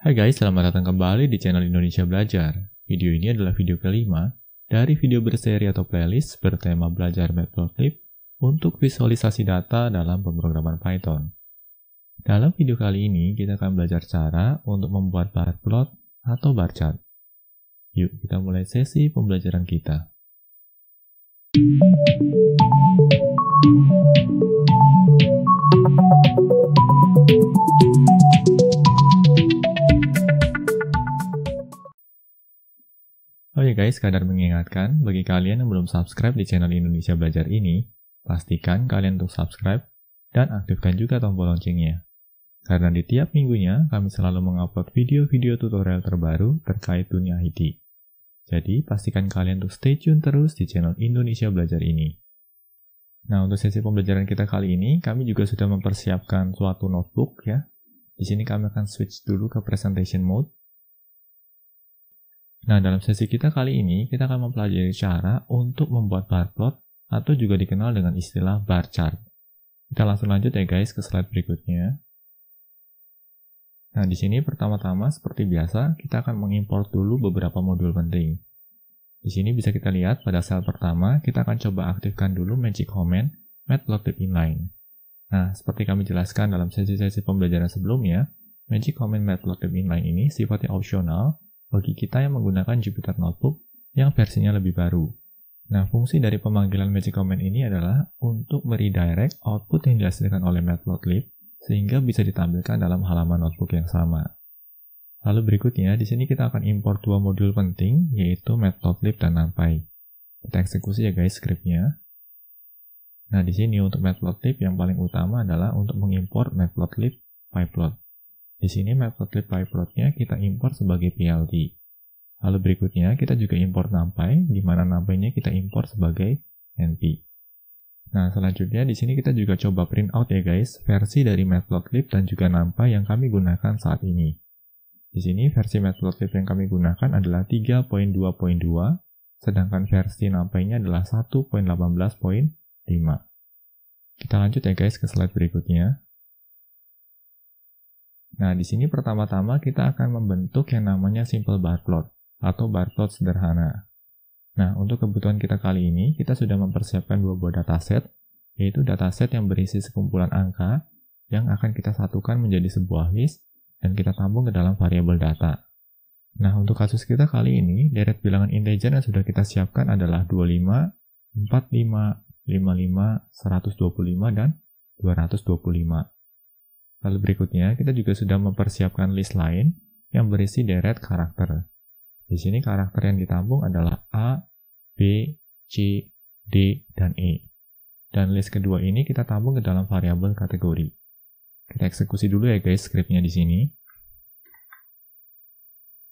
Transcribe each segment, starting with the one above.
Hai guys, selamat datang kembali di channel Indonesia Belajar. Video ini adalah video kelima dari video berseri atau playlist bertema belajar Matplotlib untuk visualisasi data dalam pemrograman Python. Dalam video kali ini, kita akan belajar cara untuk membuat bar plot atau bar chart. Yuk, kita mulai sesi pembelajaran kita. Oke guys, kadar mengingatkan, bagi kalian yang belum subscribe di channel Indonesia Belajar ini, pastikan kalian untuk subscribe dan aktifkan juga tombol loncengnya. Karena di tiap minggunya, kami selalu mengupload video-video tutorial terbaru terkait dunia IT. Jadi, pastikan kalian untuk stay tune terus di channel Indonesia Belajar ini. Nah, untuk sesi pembelajaran kita kali ini, kami juga sudah mempersiapkan suatu notebook ya. Di sini kami akan switch dulu ke presentation mode. Nah, dalam sesi kita kali ini, kita akan mempelajari cara untuk membuat bar plot atau juga dikenal dengan istilah bar chart. Kita langsung lanjut ya guys ke slide berikutnya. Nah, di sini pertama-tama seperti biasa, kita akan mengimport dulu beberapa modul penting. Di sini bisa kita lihat pada sel pertama, kita akan coba aktifkan dulu magic command matplotlib inline. Nah, seperti kami jelaskan dalam sesi-sesi pembelajaran sebelumnya, magic command matplotlib inline ini sifatnya opsional bagi kita yang menggunakan Jupyter Notebook yang versinya lebih baru. Nah, fungsi dari pemanggilan magic command ini adalah untuk meredirect output yang dihasilkan oleh matplotlib sehingga bisa ditampilkan dalam halaman notebook yang sama. Lalu berikutnya, di sini kita akan import dua modul penting, yaitu matplotlib dan numpy. Kita eksekusi ya guys scriptnya. Nah, di sini untuk matplotlib yang paling utama adalah untuk mengimport matplotlib pyplot. Di sini matplotlib pyplotnya kita import sebagai PLT. Lalu berikutnya kita juga import numpy, di mana numpy-nya kita import sebagai NP. Nah, selanjutnya di sini kita juga coba print out ya guys, versi dari matplotlib dan juga numpy yang kami gunakan saat ini. Di sini versi matplotlib yang kami gunakan adalah 3.2.2, sedangkan versi numpy-nya adalah 1.18.5. Kita lanjut ya guys ke slide berikutnya. Nah, di sini pertama-tama kita akan membentuk yang namanya simple bar plot atau bar plot sederhana. Nah, untuk kebutuhan kita kali ini, kita sudah mempersiapkan dua buah dataset, yaitu dataset yang berisi sekumpulan angka yang akan kita satukan menjadi sebuah list dan kita tampung ke dalam variabel data. Nah, untuk kasus kita kali ini, deret bilangan integer yang sudah kita siapkan adalah 25, 45, 55, 125, dan 225. Lalu berikutnya, kita juga sudah mempersiapkan list lain yang berisi deret karakter. Di sini karakter yang ditampung adalah A, B, C, D, dan E. Dan list kedua ini kita tampung ke dalam variabel kategori. Kita eksekusi dulu ya guys scriptnya di sini.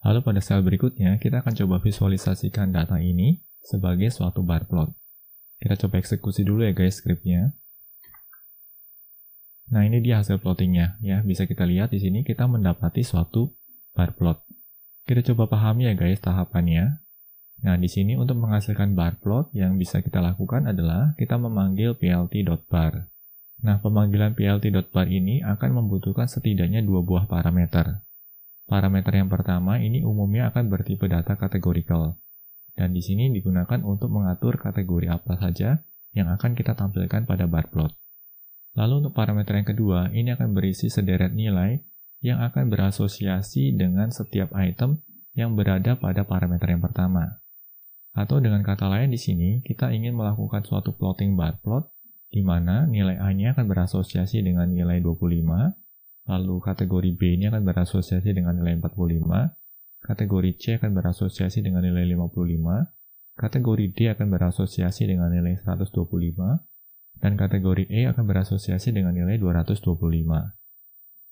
Lalu pada sel berikutnya, kita akan coba visualisasikan data ini sebagai suatu bar plot. Kita coba eksekusi dulu ya guys scriptnya. Nah, ini dia hasil plottingnya ya. Bisa kita lihat di sini kita mendapati suatu bar plot. Kita coba pahami ya guys tahapannya. Nah, di sini untuk menghasilkan bar plot yang bisa kita lakukan adalah kita memanggil plt.bar. Nah, pemanggilan plt.bar ini akan membutuhkan setidaknya dua buah parameter. Parameter yang pertama ini umumnya akan bertipe data categorical. Dan di sini digunakan untuk mengatur kategori apa saja yang akan kita tampilkan pada bar plot. Lalu untuk parameter yang kedua, ini akan berisi sederet nilai yang akan berasosiasi dengan setiap item yang berada pada parameter yang pertama. Atau dengan kata lain di sini, kita ingin melakukan suatu plotting bar plot, di mana nilai A-nya akan berasosiasi dengan nilai 25, lalu kategori B ini akan berasosiasi dengan nilai 45, kategori C akan berasosiasi dengan nilai 55, kategori D akan berasosiasi dengan nilai 125, dan kategori E akan berasosiasi dengan nilai 225.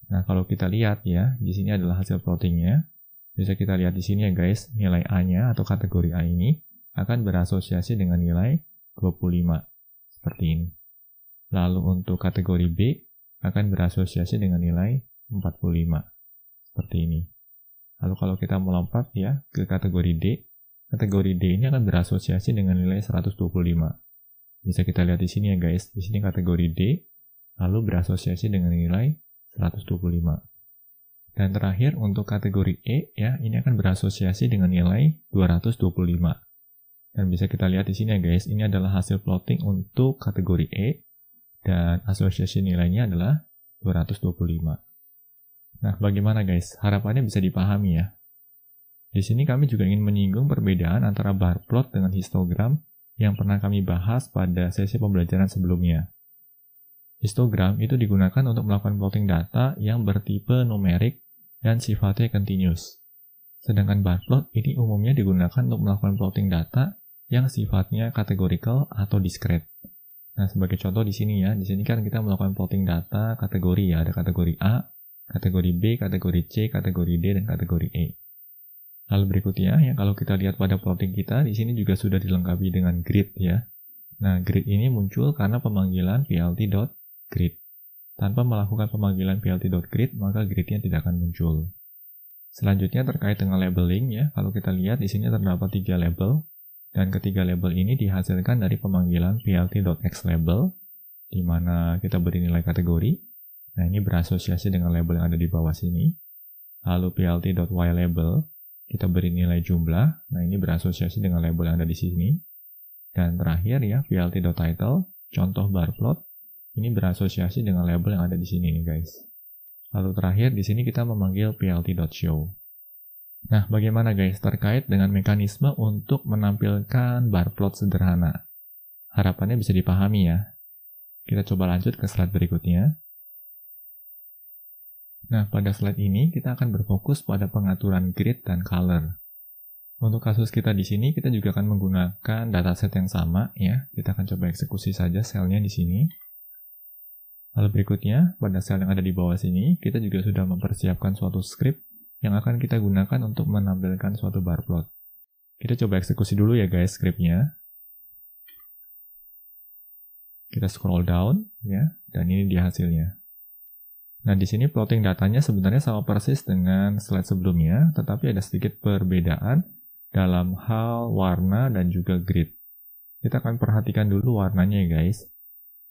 Nah, kalau kita lihat ya, di sini adalah hasil plottingnya. Bisa kita lihat di sini ya guys, nilai A-nya atau kategori A ini akan berasosiasi dengan nilai 25. Seperti ini. Lalu untuk kategori B akan berasosiasi dengan nilai 45. Seperti ini. Lalu kalau kita melompat ya ke kategori D ini akan berasosiasi dengan nilai 125. Bisa kita lihat di sini ya guys, di sini kategori D, lalu berasosiasi dengan nilai 125. Dan terakhir untuk kategori E, ya, ini akan berasosiasi dengan nilai 225. Dan bisa kita lihat di sini ya guys, ini adalah hasil plotting untuk kategori E, dan asosiasi nilainya adalah 225. Nah, bagaimana guys? Harapannya bisa dipahami ya. Di sini kami juga ingin menyinggung perbedaan antara bar plot dengan histogram yang pernah kami bahas pada sesi pembelajaran sebelumnya. Histogram itu digunakan untuk melakukan plotting data yang bertipe numerik dan sifatnya continuous. Sedangkan bar plot ini umumnya digunakan untuk melakukan plotting data yang sifatnya categorical atau discrete. Nah, sebagai contoh di sini ya, di sini kan kita melakukan plotting data kategori ya, ada kategori A, kategori B, kategori C, kategori D, dan kategori E. Lalu berikutnya, ya kalau kita lihat pada plotting kita, di sini juga sudah dilengkapi dengan grid ya. Nah, grid ini muncul karena pemanggilan plt.grid. Tanpa melakukan pemanggilan plt.grid, maka gridnya tidak akan muncul. Selanjutnya terkait dengan labeling ya, kalau kita lihat di sini terdapat 3 label, dan ketiga label ini dihasilkan dari pemanggilan plt.xLabel, di mana kita beri nilai kategori. Nah, ini berasosiasi dengan label yang ada di bawah sini. Lalu plt.ylabel, kita beri nilai jumlah. Nah, ini berasosiasi dengan label yang ada di sini. Dan terakhir ya, plt.title, contoh bar plot, ini berasosiasi dengan label yang ada di sini nih guys. Lalu terakhir di sini kita memanggil plt.show. Nah, bagaimana guys terkait dengan mekanisme untuk menampilkan bar plot sederhana? Harapannya bisa dipahami ya. Kita coba lanjut ke slide berikutnya. Nah, pada slide ini kita akan berfokus pada pengaturan grid dan color. Untuk kasus kita di sini, kita juga akan menggunakan dataset yang sama ya. Kita akan coba eksekusi saja selnya di sini. Lalu berikutnya, pada sel yang ada di bawah sini, kita juga sudah mempersiapkan suatu script yang akan kita gunakan untuk menampilkan suatu bar plot. Kita coba eksekusi dulu ya guys scriptnya. Kita scroll down ya, dan ini dia hasilnya. Nah, di sini plotting datanya sebenarnya sama persis dengan slide sebelumnya, tetapi ada sedikit perbedaan dalam hal warna dan juga grid. Kita akan perhatikan dulu warnanya ya guys.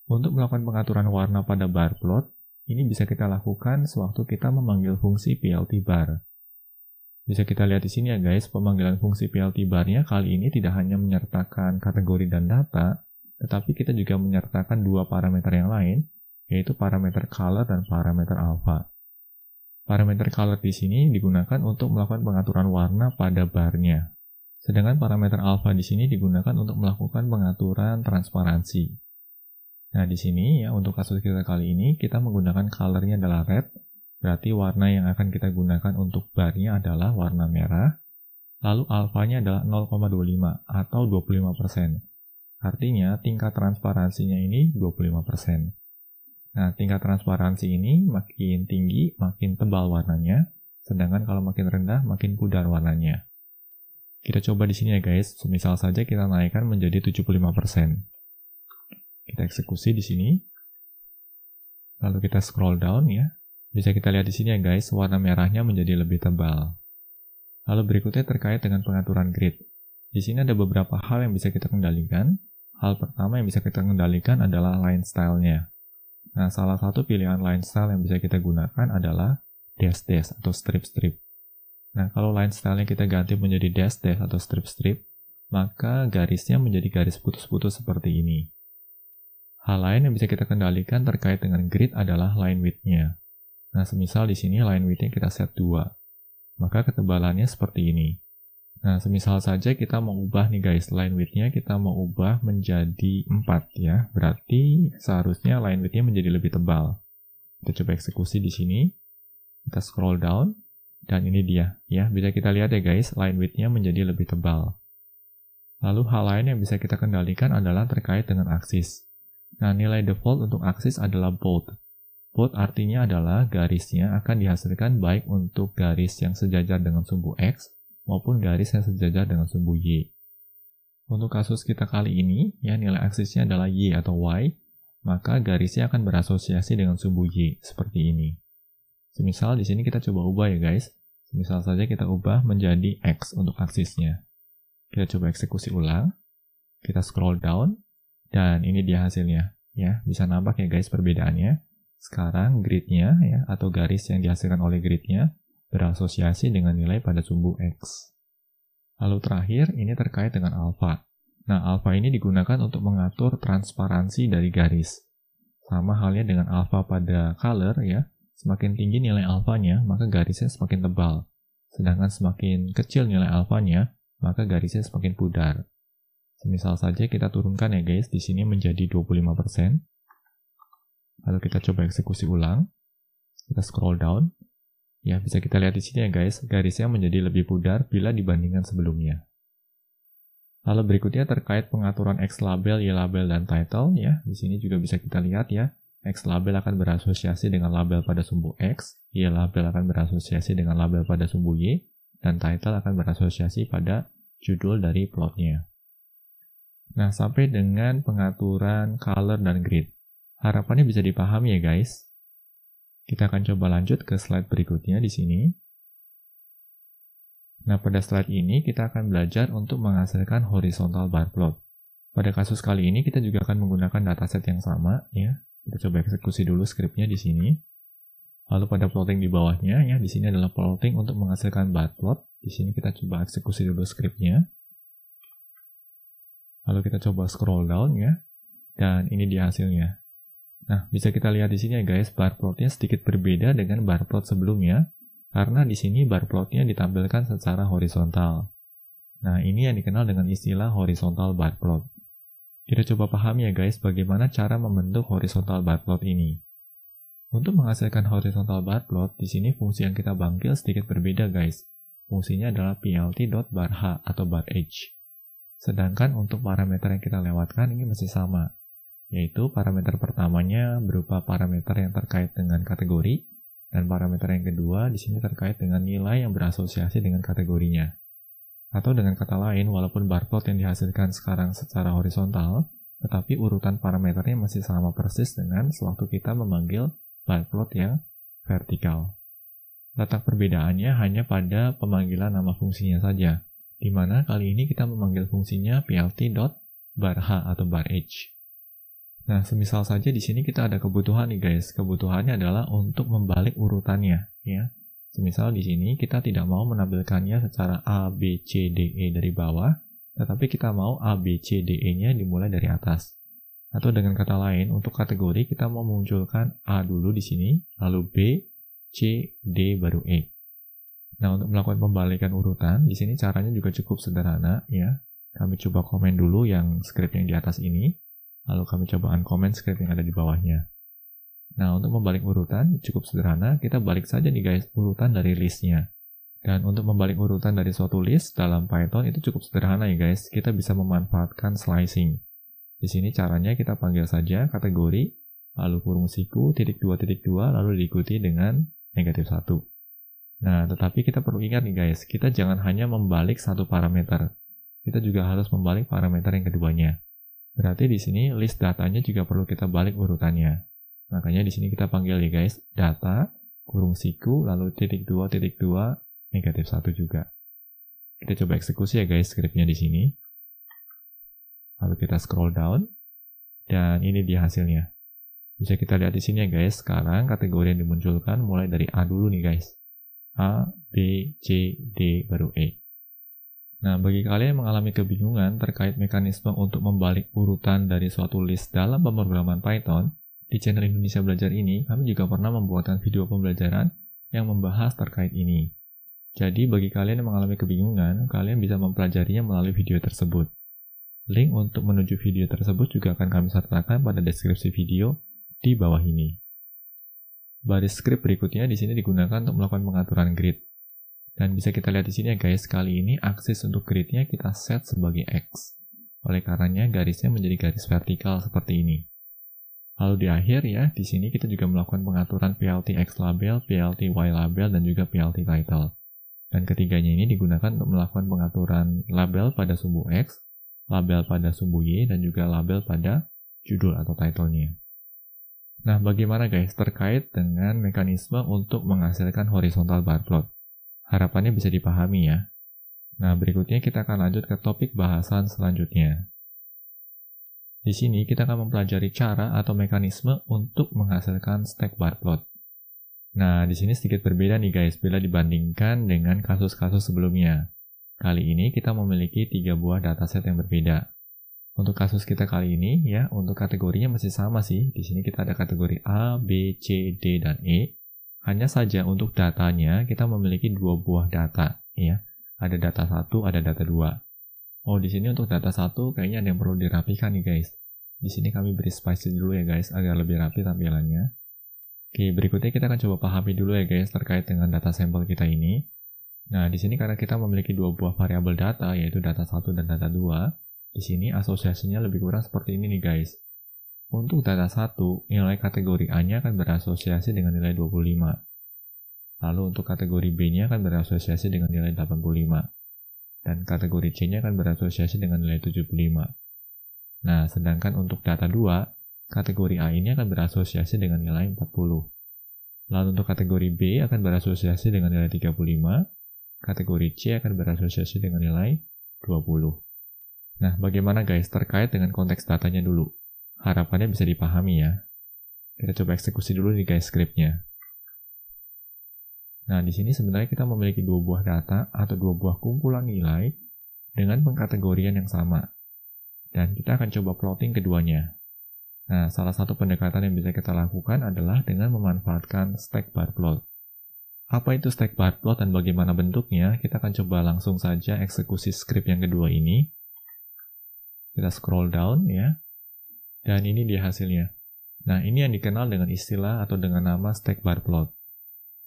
Untuk melakukan pengaturan warna pada bar plot, ini bisa kita lakukan sewaktu kita memanggil fungsi plt bar. Bisa kita lihat di sini ya guys, pemanggilan fungsi plt bar-nya kali ini tidak hanya menyertakan kategori dan data, tetapi kita juga menyertakan dua parameter yang lain, yaitu parameter color dan parameter alpha. Parameter color di sini digunakan untuk melakukan pengaturan warna pada bar-nya. Sedangkan parameter alpha di sini digunakan untuk melakukan pengaturan transparansi. Nah, di sini ya untuk kasus kita kali ini kita menggunakan color-nya adalah red, berarti warna yang akan kita gunakan untuk bar-nya adalah warna merah. Lalu alfanya adalah 0,25 atau 25%. Artinya tingkat transparansinya ini 25%. Nah, tingkat transparansi ini makin tinggi, makin tebal warnanya, sedangkan kalau makin rendah, makin pudar warnanya. Kita coba di sini ya guys, semisal saja kita naikkan menjadi 75%. Kita eksekusi di sini. Lalu kita scroll down ya. Bisa kita lihat di sini ya guys, warna merahnya menjadi lebih tebal. Lalu berikutnya terkait dengan pengaturan grid. Di sini ada beberapa hal yang bisa kita kendalikan. Hal pertama yang bisa kita kendalikan adalah line style-nya. Nah, salah satu pilihan line style yang bisa kita gunakan adalah dash-dash atau strip-strip. Nah, kalau line style-nya kita ganti menjadi dash-dash atau strip-strip, maka garisnya menjadi garis putus-putus seperti ini. Hal lain yang bisa kita kendalikan terkait dengan grid adalah line width-nya. Nah, semisal di sini line width-nya kita set 2, maka ketebalannya seperti ini. Nah, semisal saja kita mau ubah nih guys, line width-nya kita mau ubah menjadi 4 ya, berarti seharusnya line width-nya menjadi lebih tebal. Kita coba eksekusi di sini, kita scroll down, dan ini dia ya, bisa kita lihat ya guys, line width-nya menjadi lebih tebal. Lalu hal lain yang bisa kita kendalikan adalah terkait dengan aksis. Nah, nilai default untuk aksis adalah bold. Bold artinya adalah garisnya akan dihasilkan baik untuk garis yang sejajar dengan sumbu X maupun garis yang sejajar dengan sumbu Y. Untuk kasus kita kali ini, ya nilai aksisnya adalah Y atau Y, maka garisnya akan berasosiasi dengan sumbu Y seperti ini. Semisal di sini kita coba ubah ya guys. Semisal saja kita ubah menjadi X untuk aksisnya. Kita coba eksekusi ulang. Kita scroll down. Dan ini dia hasilnya, ya bisa nampak ya guys perbedaannya. Sekarang gridnya ya atau garis yang dihasilkan oleh gridnya berasosiasi dengan nilai pada sumbu X. Lalu terakhir, ini terkait dengan alfa. Nah, alfa ini digunakan untuk mengatur transparansi dari garis. Sama halnya dengan alfa pada color ya, semakin tinggi nilai alfanya, maka garisnya semakin tebal. Sedangkan semakin kecil nilai alfanya, maka garisnya semakin pudar. Semisal saja kita turunkan ya guys, di sini menjadi 25%. Lalu kita coba eksekusi ulang. Kita scroll down. Ya, bisa kita lihat di sini ya guys, garisnya menjadi lebih pudar bila dibandingkan sebelumnya. Lalu berikutnya terkait pengaturan X label, Y label, dan title ya. Di sini juga bisa kita lihat ya, X label akan berasosiasi dengan label pada sumbu X, Y label akan berasosiasi dengan label pada sumbu Y, dan title akan berasosiasi pada judul dari plotnya. Nah, sampai dengan pengaturan color dan grid. Harapannya bisa dipahami ya guys. Kita akan coba lanjut ke slide berikutnya di sini. Nah, pada slide ini kita akan belajar untuk menghasilkan horizontal bar plot. Pada kasus kali ini kita juga akan menggunakan dataset yang sama ya. Kita coba eksekusi dulu skripnya di sini. Lalu pada plotting di bawahnya ya, di sini adalah plotting untuk menghasilkan bar plot. Di sini kita coba eksekusi dulu skripnya. Lalu kita coba scroll down ya. Dan ini dia hasilnya. Nah, bisa kita lihat di sini ya guys, bar plotnya sedikit berbeda dengan bar plot sebelumnya. Karena di sini bar plotnya ditampilkan secara horizontal. Nah, ini yang dikenal dengan istilah horizontal bar plot. Kita coba pahami ya guys, bagaimana cara membentuk horizontal bar plot ini. Untuk menghasilkan horizontal bar plot, di sini fungsi yang kita panggil sedikit berbeda guys. Fungsinya adalah plt.barh atau bar h. Sedangkan untuk parameter yang kita lewatkan ini masih sama, yaitu parameter pertamanya berupa parameter yang terkait dengan kategori, dan parameter yang kedua di sini terkait dengan nilai yang berasosiasi dengan kategorinya. Atau dengan kata lain, walaupun bar plot yang dihasilkan sekarang secara horizontal, tetapi urutan parameternya masih sama persis dengan sewaktu kita memanggil bar plot yang vertikal. Letak perbedaannya hanya pada pemanggilan nama fungsinya saja, di mana kali ini kita memanggil fungsinya plt.barh atau bar h. Nah, semisal saja di sini kita ada kebutuhan nih guys. Kebutuhannya adalah untuk membalik urutannya, ya. Semisal di sini kita tidak mau menampilkannya secara A, B, C, D, E dari bawah, tetapi kita mau A, B, C, D, E-nya dimulai dari atas. Atau dengan kata lain, untuk kategori kita mau munculkan A dulu di sini, lalu B, C, D, baru E. Nah, untuk melakukan pembalikan urutan, di sini caranya juga cukup sederhana, ya. Kami coba komen dulu yang script yang di atas ini. Lalu kami coba uncomment script yang ada di bawahnya. Nah, untuk membalik urutan cukup sederhana, kita balik saja nih guys urutan dari listnya. Dan untuk membalik urutan dari suatu list dalam Python itu cukup sederhana ya guys. Kita bisa memanfaatkan slicing. Di sini caranya kita panggil saja kategori, lalu kurung siku, -2, lalu diikuti dengan -1. Nah, tetapi kita perlu ingat nih guys, kita jangan hanya membalik satu parameter. Kita juga harus membalik parameter yang keduanya. Berarti di sini list datanya juga perlu kita balik urutannya. Makanya di sini kita panggil ya guys, data, kurung siku, lalu -2, -1 juga. Kita coba eksekusi ya guys scriptnya di sini. Lalu kita scroll down, dan ini dia hasilnya. Bisa kita lihat di sini ya guys, sekarang kategori yang dimunculkan mulai dari A dulu nih guys. A, B, C, D, baru E. Nah, bagi kalian yang mengalami kebingungan terkait mekanisme untuk membalik urutan dari suatu list dalam pemrograman Python, di channel Indonesia Belajar ini, kami juga pernah membuatkan video pembelajaran yang membahas terkait ini. Jadi, bagi kalian yang mengalami kebingungan, kalian bisa mempelajarinya melalui video tersebut. Link untuk menuju video tersebut juga akan kami sertakan pada deskripsi video di bawah ini. Baris script berikutnya di sini digunakan untuk melakukan pengaturan grid. Dan bisa kita lihat di sini ya guys, kali ini aksis untuk gridnya kita set sebagai X. Oleh karenanya garisnya menjadi garis vertikal seperti ini. Lalu di akhir ya, di sini kita juga melakukan pengaturan plt X label, plt Y label, dan juga plt title. Dan ketiganya ini digunakan untuk melakukan pengaturan label pada sumbu X, label pada sumbu Y, dan juga label pada judul atau title-nya. Nah, bagaimana guys terkait dengan mekanisme untuk menghasilkan horizontal bar plot? Harapannya bisa dipahami ya. Nah, berikutnya kita akan lanjut ke topik bahasan selanjutnya. Di sini kita akan mempelajari cara atau mekanisme untuk menghasilkan stack bar plot. Nah, di sini sedikit berbeda nih guys, bila dibandingkan dengan kasus-kasus sebelumnya. Kali ini kita memiliki 3 buah dataset yang berbeda. Untuk kasus kita kali ini, ya, untuk kategorinya masih sama sih. Di sini kita ada kategori A, B, C, D, dan E. Hanya saja untuk datanya, kita memiliki 2 buah data, ya. Ada data 1, ada data 2. Oh, di sini untuk data 1 kayaknya ada yang perlu dirapikan nih guys. Di sini kami beri space dulu ya guys, agar lebih rapi tampilannya. Oke, berikutnya kita akan coba pahami dulu ya guys terkait dengan data sampel kita ini. Nah, di sini karena kita memiliki 2 buah variabel data, yaitu data 1 dan data 2, di sini asosiasinya lebih kurang seperti ini nih guys. Untuk data 1, nilai kategori A-nya akan berasosiasi dengan nilai 25. Lalu untuk kategori B-nya akan berasosiasi dengan nilai 85. Dan kategori C-nya akan berasosiasi dengan nilai 75. Nah, sedangkan untuk data 2, kategori A ini akan berasosiasi dengan nilai 40. Lalu untuk kategori B akan berasosiasi dengan nilai 35, kategori C akan berasosiasi dengan nilai 20. Nah, bagaimana guys terkait dengan konteks datanya dulu? Harapannya bisa dipahami ya. Kita coba eksekusi dulu nih guys skripnya. Nah, di sini sebenarnya kita memiliki 2 buah data atau 2 buah kumpulan nilai dengan pengkategorian yang sama. Dan kita akan coba plotting keduanya. Nah, salah satu pendekatan yang bisa kita lakukan adalah dengan memanfaatkan stack bar plot. Apa itu stack bar plot dan bagaimana bentuknya? Kita akan coba langsung saja eksekusi script yang kedua ini. Kita scroll down ya. Dan ini dia hasilnya. Nah, ini yang dikenal dengan istilah atau dengan nama stack bar plot.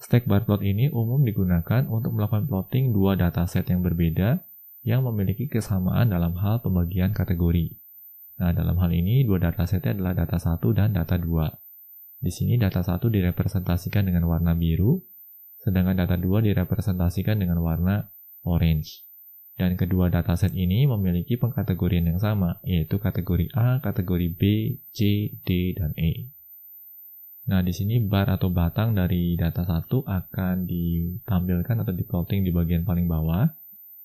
Stack bar plot ini umum digunakan untuk melakukan plotting 2 dataset yang berbeda yang memiliki kesamaan dalam hal pembagian kategori. Nah, dalam hal ini, 2 datasetnya adalah data 1 dan data 2. Di sini data 1 direpresentasikan dengan warna biru, sedangkan data 2 direpresentasikan dengan warna orange. Dan kedua dataset ini memiliki pengkategorian yang sama, yaitu kategori A, kategori B, C, D, dan E. Nah, di sini bar atau batang dari data 1 akan ditampilkan atau diplotting di bagian paling bawah.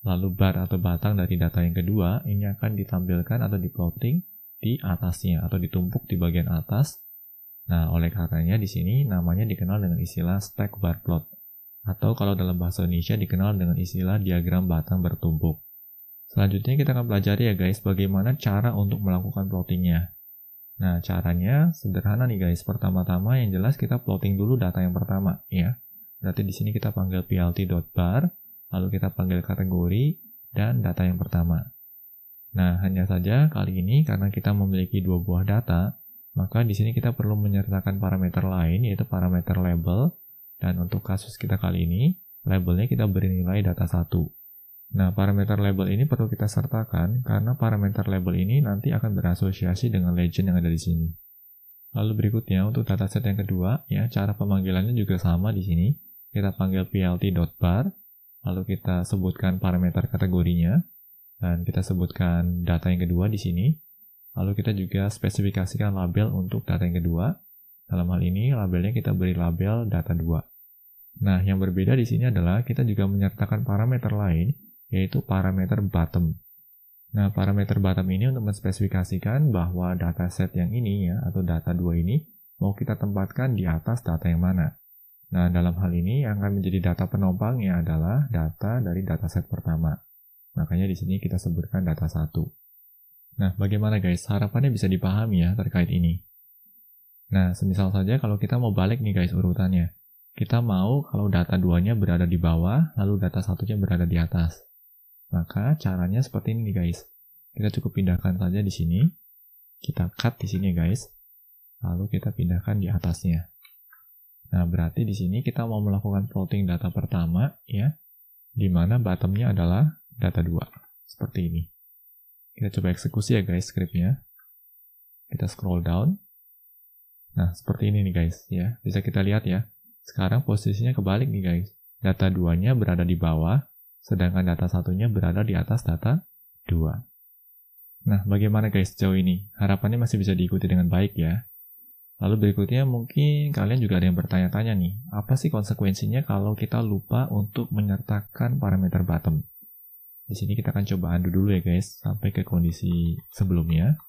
Lalu bar atau batang dari data yang kedua ini akan ditampilkan atau diplotting di atasnya atau ditumpuk di bagian atas. Nah, oleh karenanya di sini namanya dikenal dengan istilah stack bar plot. Atau kalau dalam bahasa Indonesia dikenal dengan istilah diagram batang bertumpuk. Selanjutnya kita akan pelajari ya guys bagaimana cara untuk melakukan plottingnya. Nah, caranya sederhana nih guys. Pertama-tama yang jelas kita plotting dulu data yang pertama ya. Berarti di sini kita panggil plt.bar. Lalu kita panggil kategori dan data yang pertama. Nah, hanya saja kali ini karena kita memiliki 2 buah data, maka di sini kita perlu menyertakan parameter lain yaitu parameter label. Dan untuk kasus kita kali ini, labelnya kita beri nilai data 1. Nah, parameter label ini perlu kita sertakan karena parameter label ini nanti akan berasosiasi dengan legend yang ada di sini. Lalu berikutnya untuk dataset yang kedua, ya cara pemanggilannya juga sama di sini. Kita panggil plt.bar. Lalu kita sebutkan parameter kategorinya, dan kita sebutkan data yang kedua di sini. Lalu kita juga spesifikasikan label untuk data yang kedua. Dalam hal ini, labelnya kita beri label data 2. Nah, yang berbeda di sini adalah kita juga menyertakan parameter lain, yaitu parameter bottom. Nah, parameter bottom ini untuk menspesifikasikan bahwa dataset yang ini ya, atau data 2 ini, mau kita tempatkan di atas data yang mana. Nah, dalam hal ini yang akan menjadi data penopangnya adalah data dari dataset pertama. Makanya di sini kita sebutkan data 1. Nah, bagaimana guys? Harapannya bisa dipahami ya terkait ini. Nah, semisal saja kalau kita mau balik nih guys urutannya. Kita mau kalau data 2-nya berada di bawah, lalu data 1-nya berada di atas. Maka caranya seperti ini nih guys. Kita cukup pindahkan saja di sini. Kita cut di sini guys. Lalu kita pindahkan di atasnya. Nah, berarti di sini kita mau melakukan plotting data pertama, ya, di mana bottom-nya adalah data 2. Seperti ini. Kita coba eksekusi ya guys script-nya. Kita scroll down. Nah, seperti ini nih guys, ya. Bisa kita lihat ya. Sekarang posisinya kebalik nih guys. Data 2-nya berada di bawah, sedangkan data 1-nya berada di atas data 2. Nah, bagaimana guys sejauh ini? Harapannya masih bisa diikuti dengan baik ya. Lalu berikutnya mungkin kalian juga ada yang bertanya-tanya nih, apa sih konsekuensinya kalau kita lupa untuk menyertakan parameter bottom? Di sini kita akan coba undo dulu ya guys, sampai ke kondisi sebelumnya.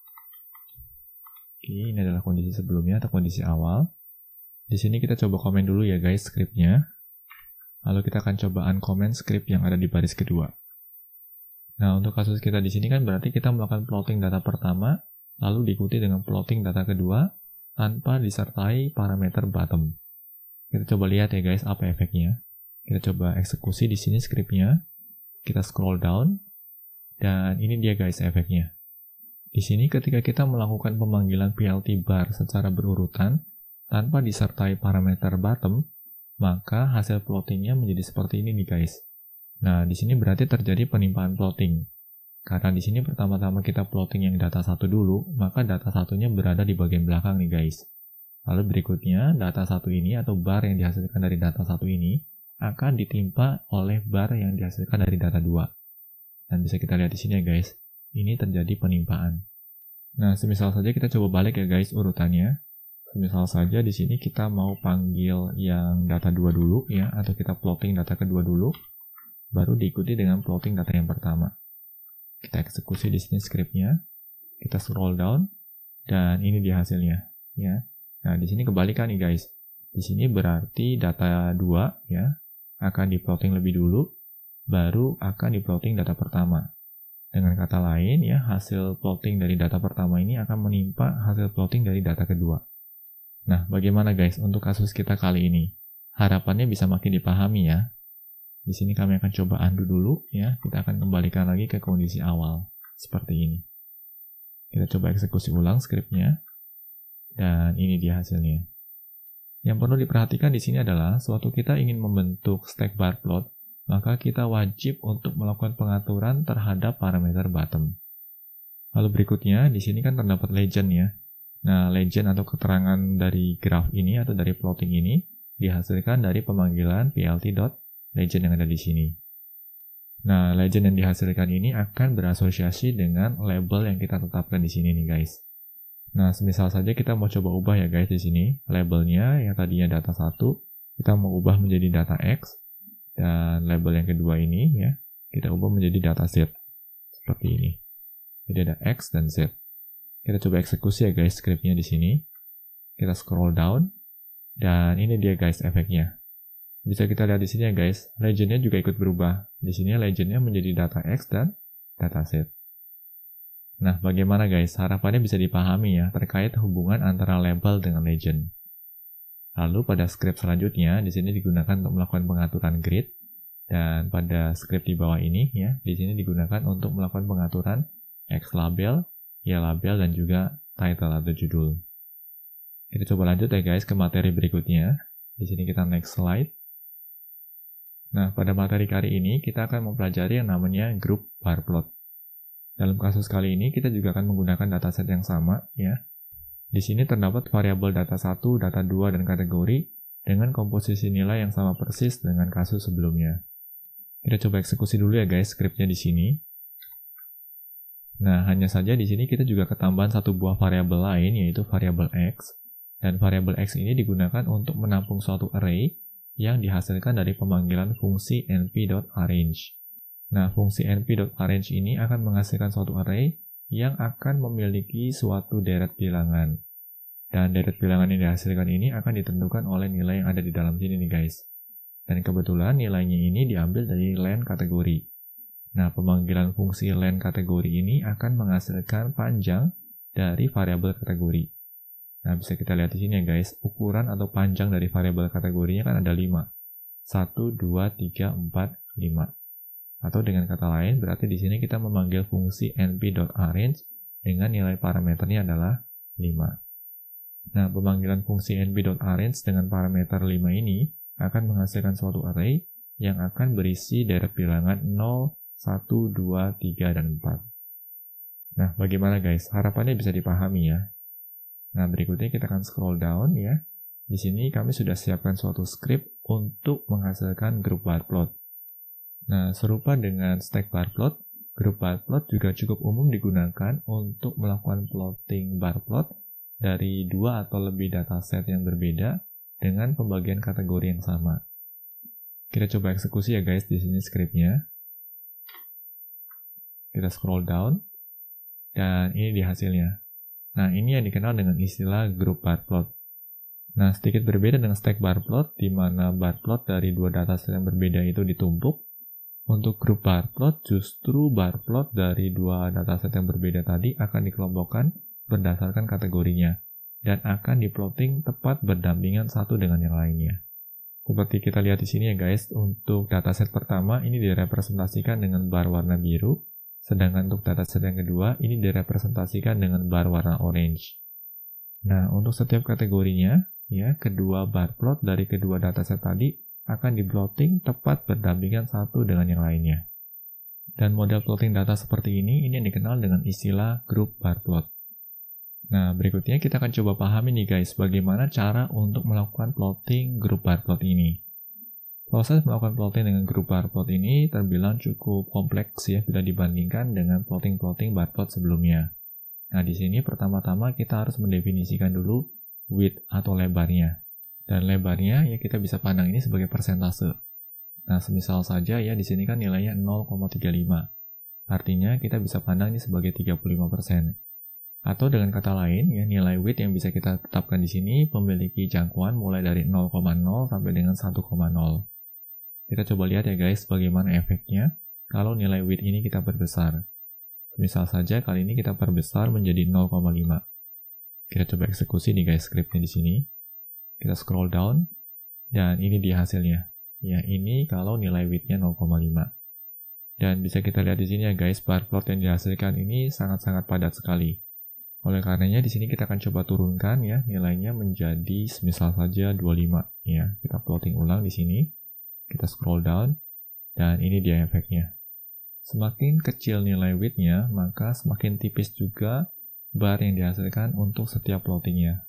Oke, ini adalah kondisi sebelumnya atau kondisi awal. Di sini kita coba komen dulu ya guys scriptnya. Lalu kita akan coba uncomment script yang ada di baris kedua. Nah, untuk kasus kita di sini kan berarti kita melakukan plotting data pertama, lalu diikuti dengan plotting data kedua, tanpa disertai parameter bottom. Kita coba lihat ya guys apa efeknya. Kita coba eksekusi di sini scriptnya. Kita scroll down, dan ini dia guys efeknya. Di sini ketika kita melakukan pemanggilan PLT bar secara berurutan, tanpa disertai parameter bottom, maka hasil plottingnya menjadi seperti ini nih guys. Nah, di sini berarti terjadi penimpaan plotting. Karena di sini pertama-tama kita plotting yang data 1 dulu, maka data satunya berada di bagian belakang nih guys. Lalu berikutnya, data 1 ini atau bar yang dihasilkan dari data 1 ini akan ditimpa oleh bar yang dihasilkan dari data 2. Dan bisa kita lihat di sini ya guys, ini terjadi penimpaan. Nah, semisal saja kita coba balik ya guys urutannya. Misal saja di sini kita mau panggil yang data 2 dulu ya, atau kita plotting data kedua dulu, baru diikuti dengan plotting data yang pertama. Kita eksekusi di sini scriptnya, kita scroll down, dan ini dia hasilnya ya. Nah, di sini kebalikan nih guys. Di sini berarti data 2 ya akan diplotting lebih dulu, baru akan diplotting data pertama. Dengan kata lain ya, hasil plotting dari data pertama ini akan menimpa hasil plotting dari data kedua. Nah, bagaimana guys untuk kasus kita kali ini? Harapannya bisa makin dipahami ya. Di sini kami akan coba undo dulu ya. Kita akan kembalikan lagi ke kondisi awal seperti ini. Kita coba eksekusi ulang scriptnya. Dan ini dia hasilnya. Yang perlu diperhatikan di sini adalah suatu kita ingin membentuk stack bar plot, maka kita wajib untuk melakukan pengaturan terhadap parameter bottom. Lalu berikutnya di sini kan terdapat legend ya. Nah, legend atau keterangan dari graf ini atau dari plotting ini dihasilkan dari pemanggilan plt.legend yang ada di sini. Nah, legend yang dihasilkan ini akan berasosiasi dengan label yang kita tetapkan di sini nih guys. Nah, semisal saja kita mau coba ubah ya guys di sini, labelnya yang tadinya data 1, kita mau ubah menjadi data X, dan label yang kedua ini ya, kita ubah menjadi data Z. Seperti ini. Jadi ada X dan Z. Kita coba eksekusi ya guys scriptnya di sini. Kita scroll down, dan ini dia guys efeknya. Bisa kita lihat di sini ya guys, legendnya juga ikut berubah. Di sini legendnya menjadi data X dan data Z. Nah, bagaimana guys? Harapannya bisa dipahami ya terkait hubungan antara label dengan legend. Lalu pada script selanjutnya di sini digunakan untuk melakukan pengaturan grid, dan pada script di bawah ini ya, di sini digunakan untuk melakukan pengaturan X label, Y label, dan juga title atau judul. Kita coba lanjut ya guys ke materi berikutnya. Di sini kita next slide. Nah, pada materi kali ini kita akan mempelajari yang namanya group bar plot. Dalam kasus kali ini kita juga akan menggunakan dataset yang sama ya. Di sini terdapat variabel data 1, data 2, dan kategori dengan komposisi nilai yang sama persis dengan kasus sebelumnya. Kita coba eksekusi dulu ya guys scriptnya di sini. Nah, hanya saja di sini kita juga ketambahan satu buah variabel lain, yaitu variabel X. Dan variabel X ini digunakan untuk menampung suatu array yang dihasilkan dari pemanggilan fungsi np.arrange. Nah, fungsi np.arrange ini akan menghasilkan suatu array yang akan memiliki suatu deret bilangan. Dan deret bilangan yang dihasilkan ini akan ditentukan oleh nilai yang ada di dalam sini nih guys. Dan kebetulan nilainya ini diambil dari len kategori. Nah, pemanggilan fungsi len kategori ini akan menghasilkan panjang dari variabel kategori. Nah, bisa kita lihat di sini ya guys, ukuran atau panjang dari variabel kategorinya kan ada 5. 1, 2, 3, 4, 5. Atau dengan kata lain, berarti di sini kita memanggil fungsi np.arrange dengan nilai parameternya adalah 5. Nah, pemanggilan fungsi np.arrange dengan parameter 5 ini akan menghasilkan suatu array yang akan berisi deret bilangan 0, 1, 2, 3, dan 4. Nah, bagaimana guys? Harapannya bisa dipahami ya. Nah, berikutnya kita akan scroll down ya. Di sini kami sudah siapkan suatu script untuk menghasilkan group bar plot. Nah, serupa dengan stack bar plot, group bar plot juga cukup umum digunakan untuk melakukan plotting bar plot dari 2 atau lebih dataset yang berbeda dengan pembagian kategori yang sama. Kita coba eksekusi ya guys di sini scriptnya. Kita scroll down, dan ini dia hasilnya. Nah, ini yang dikenal dengan istilah group bar plot. Nah, sedikit berbeda dengan stack bar plot, di mana bar plot dari dua dataset yang berbeda itu ditumpuk. Untuk grup bar plot, justru bar plot dari dua dataset yang berbeda tadi akan dikelompokkan berdasarkan kategorinya, dan akan diplotting tepat berdampingan satu dengan yang lainnya. Seperti kita lihat di sini ya guys, untuk dataset pertama ini direpresentasikan dengan bar warna biru, sedangkan untuk dataset yang kedua ini direpresentasikan dengan bar warna orange. Nah, untuk setiap kategorinya, ya, kedua bar plot dari kedua dataset tadi akan di-plotting tepat berdampingan satu dengan yang lainnya. Dan model plotting data seperti ini yang dikenal dengan istilah grup bar plot. Nah, berikutnya kita akan coba pahami nih guys, bagaimana cara untuk melakukan plotting grup bar plot ini. Proses melakukan plotting dengan grup bar plot ini terbilang cukup kompleks ya bila dibandingkan dengan plotting-plotting bar plot sebelumnya. Nah, di sini pertama-tama kita harus mendefinisikan dulu width atau lebarnya. Dan lebarnya ya kita bisa pandang ini sebagai persentase. Nah, semisal saja ya di sini kan nilainya 0,35. Artinya kita bisa pandang ini sebagai 35%. Atau dengan kata lain, ya nilai width yang bisa kita tetapkan di sini memiliki jangkauan mulai dari 0,0 sampai dengan 1,0. Kita coba lihat ya guys bagaimana efeknya kalau nilai width ini kita perbesar. Misal saja kali ini kita perbesar menjadi 0,5. Kita coba eksekusi nih guys scriptnya di sini. Kita scroll down dan ini dia hasilnya. Ya, ini kalau nilai width-nya 0,5. Dan bisa kita lihat di sini ya guys, bar plot yang dihasilkan ini sangat-sangat padat sekali. Oleh karenanya di sini kita akan coba turunkan ya nilainya menjadi semisal saja 25 ya. Kita plotting ulang di sini. Kita scroll down dan ini dia efeknya. Semakin kecil nilai width-nya, maka semakin tipis juga bar yang dihasilkan untuk setiap plottingnya.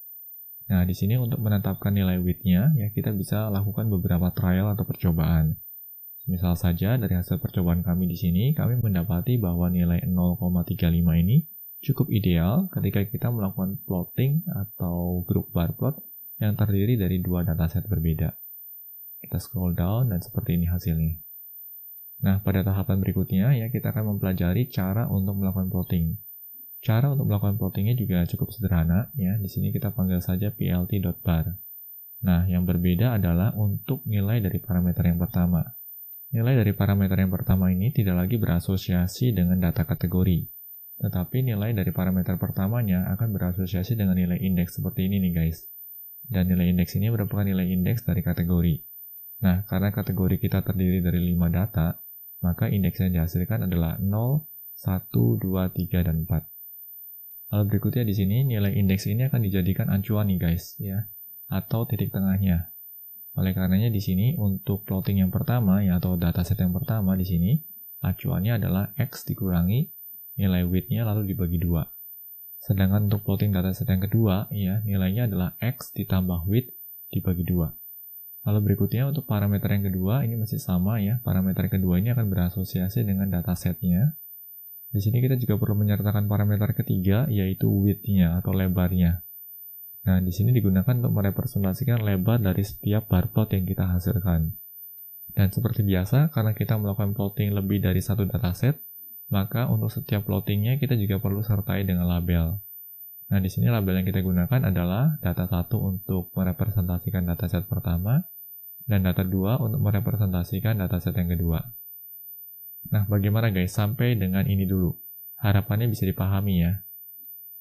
Nah, di sini untuk menetapkan nilai width-nya, ya kita bisa lakukan beberapa trial atau percobaan. Misal saja dari hasil percobaan kami di sini, kami mendapati bahwa nilai 0,35 ini cukup ideal ketika kita melakukan plotting atau grup bar plot yang terdiri dari dua dataset berbeda. Kita scroll down dan seperti ini hasilnya. Nah, pada tahapan berikutnya ya kita akan mempelajari cara untuk melakukan plotting. Cara untuk melakukan plottingnya juga cukup sederhana ya. Di sini kita panggil saja plt.bar. Nah, yang berbeda adalah untuk nilai dari parameter yang pertama. Nilai dari parameter yang pertama ini tidak lagi berasosiasi dengan data kategori, tetapi nilai dari parameter pertamanya akan berasosiasi dengan nilai indeks seperti ini nih guys. Dan nilai indeks ini merupakan nilai indeks dari kategori. Nah, karena kategori kita terdiri dari 5 data, maka indeks yang dihasilkan adalah 0, 1, 2, 3, dan 4. Lalu berikutnya di sini nilai indeks ini akan dijadikan acuan nih guys, ya, atau titik tengahnya. Oleh karenanya di sini untuk plotting yang pertama ya atau dataset yang pertama di sini acuannya adalah X dikurangi nilai width-nya lalu dibagi 2. Sedangkan untuk plotting dataset yang kedua ya nilainya adalah X ditambah width dibagi 2. Lalu berikutnya untuk parameter yang kedua ini masih sama ya. Parameter kedua ini akan berasosiasi dengan datasetnya. Di sini kita juga perlu menyertakan parameter ketiga yaitu width-nya atau lebarnya. Nah, di sini digunakan untuk merepresentasikan lebar dari setiap bar plot yang kita hasilkan. Dan seperti biasa, karena kita melakukan plotting lebih dari satu dataset, maka untuk setiap plottingnya kita juga perlu sertai dengan label. Nah, di sini label yang kita gunakan adalah data 1 untuk merepresentasikan dataset pertama, dan data 2 untuk merepresentasikan dataset yang kedua. Nah, bagaimana guys? Sampai dengan ini dulu. Harapannya bisa dipahami ya.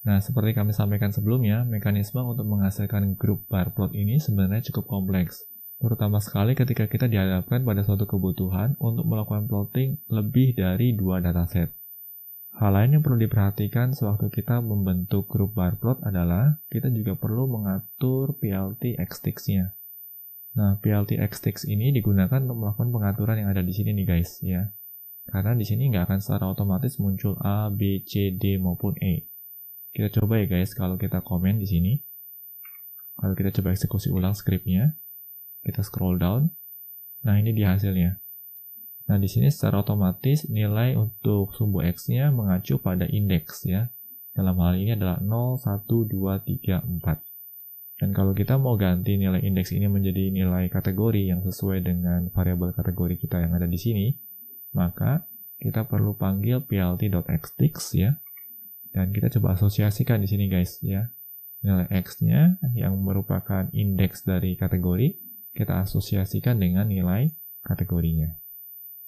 Nah, seperti kami sampaikan sebelumnya, mekanisme untuk menghasilkan grup bar plot ini sebenarnya cukup kompleks. Terutama sekali ketika kita dihadapkan pada suatu kebutuhan untuk melakukan plotting lebih dari 2 dataset. Hal lain yang perlu diperhatikan sewaktu kita membentuk grup bar plot adalah kita juga perlu mengatur PLT Xtics-nya. Nah, PLT Xtics ini digunakan untuk melakukan pengaturan yang ada di sini nih guys, ya. Karena di sini nggak akan secara otomatis muncul A, B, C, D maupun E. Kita coba ya guys, kalau kita komen di sini. Kalau kita coba eksekusi ulang scriptnya, kita scroll down. Nah, ini dia hasilnya. Nah, di sini secara otomatis nilai untuk sumbu X-nya mengacu pada indeks ya. Dalam hal ini adalah 0, 1, 2, 3, 4. Dan kalau kita mau ganti nilai indeks ini menjadi nilai kategori yang sesuai dengan variabel kategori kita yang ada di sini, maka kita perlu panggil plt.xtics ya. Dan kita coba asosiasikan di sini guys ya. Nilai X-nya yang merupakan indeks dari kategori, kita asosiasikan dengan nilai kategorinya.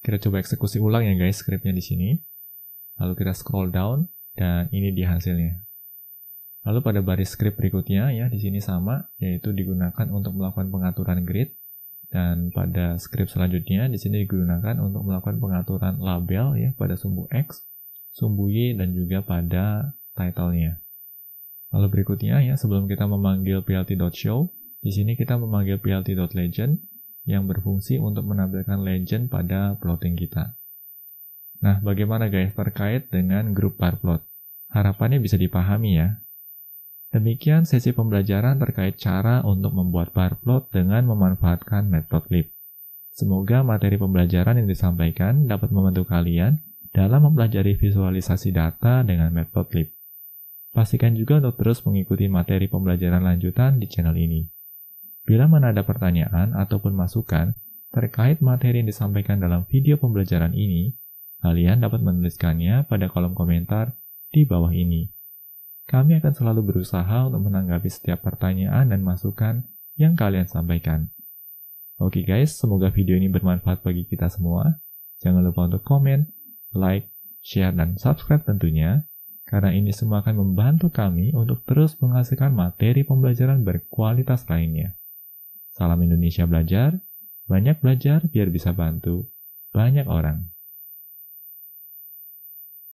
Kita coba eksekusi ulang ya guys skripnya di sini. Lalu kita scroll down dan ini dia hasilnya. Lalu pada baris skrip berikutnya ya di sini sama, yaitu digunakan untuk melakukan pengaturan grid, dan pada skrip selanjutnya di sini digunakan untuk melakukan pengaturan label ya pada sumbu X, sumbu Y, dan juga pada title-nya. Lalu berikutnya ya, sebelum kita memanggil plt.show, di sini kita memanggil plt.legend yang berfungsi untuk menampilkan legend pada plotting kita. Nah, bagaimana guys terkait dengan grup bar plot? Harapannya bisa dipahami ya. Demikian sesi pembelajaran terkait cara untuk membuat bar plot dengan memanfaatkan matplotlib. Semoga materi pembelajaran yang disampaikan dapat membantu kalian dalam mempelajari visualisasi data dengan matplotlib. Pastikan juga untuk terus mengikuti materi pembelajaran lanjutan di channel ini. Bila mana ada pertanyaan ataupun masukan terkait materi yang disampaikan dalam video pembelajaran ini, kalian dapat menuliskannya pada kolom komentar di bawah ini. Kami akan selalu berusaha untuk menanggapi setiap pertanyaan dan masukan yang kalian sampaikan. Oke guys, semoga video ini bermanfaat bagi kita semua. Jangan lupa untuk komen, like, share, dan subscribe tentunya, karena ini semua akan membantu kami untuk terus menghasilkan materi pembelajaran berkualitas lainnya. Salam Indonesia Belajar, banyak belajar biar bisa bantu banyak orang.